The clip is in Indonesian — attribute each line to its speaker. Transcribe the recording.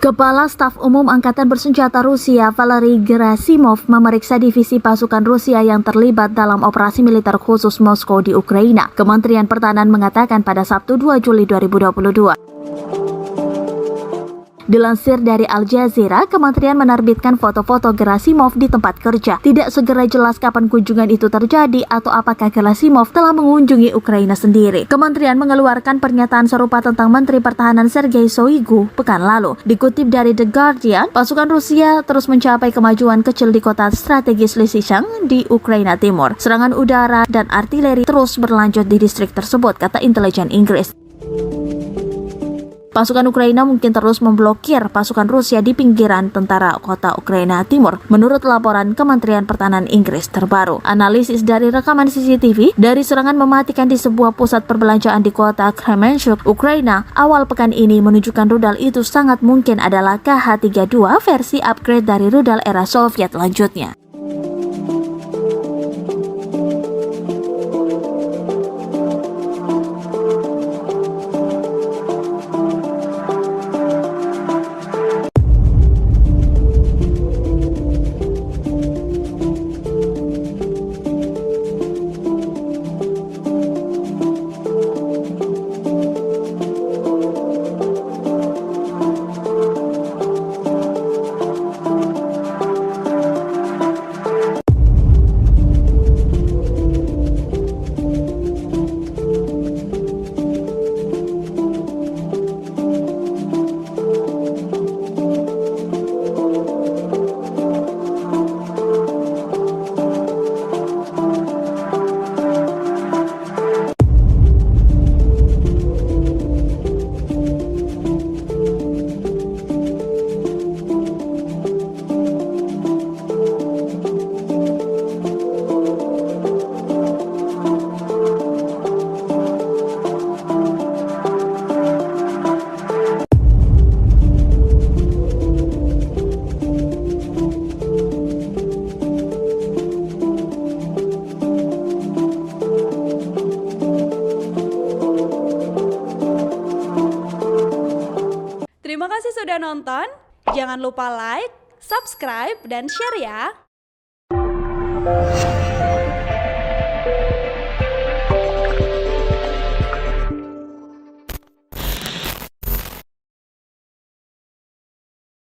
Speaker 1: Kepala Staf Umum Angkatan Bersenjata Rusia Valery Gerasimov memeriksa divisi pasukan Rusia yang terlibat dalam operasi militer khusus Moskow di Ukraina. Kementerian Pertahanan mengatakan pada Sabtu 2 Juli 2022. Dilansir dari Al Jazeera, kementerian menerbitkan foto-foto Gerasimov di tempat kerja. Tidak segera jelas kapan kunjungan itu terjadi atau apakah Gerasimov telah mengunjungi Ukraina sendiri. Kementerian mengeluarkan pernyataan serupa tentang Menteri Pertahanan Sergei Shoigu pekan lalu. Dikutip dari The Guardian, pasukan Rusia terus mencapai kemajuan kecil di kota strategis Lysychansk di Ukraina Timur. Serangan udara dan artileri terus berlanjut di distrik tersebut, kata intelijen Inggris. Pasukan Ukraina mungkin terus memblokir pasukan Rusia di pinggiran tentara kota Ukraina Timur, menurut laporan Kementerian Pertahanan Inggris terbaru. Analisis dari rekaman CCTV dari serangan mematikan di sebuah pusat perbelanjaan di kota Kremenchuk, Ukraina, awal pekan ini menunjukkan rudal itu sangat mungkin adalah KH-32 versi upgrade dari rudal era Soviet lanjutnya.
Speaker 2: Terima kasih sudah nonton. Jangan lupa like, subscribe, dan share ya.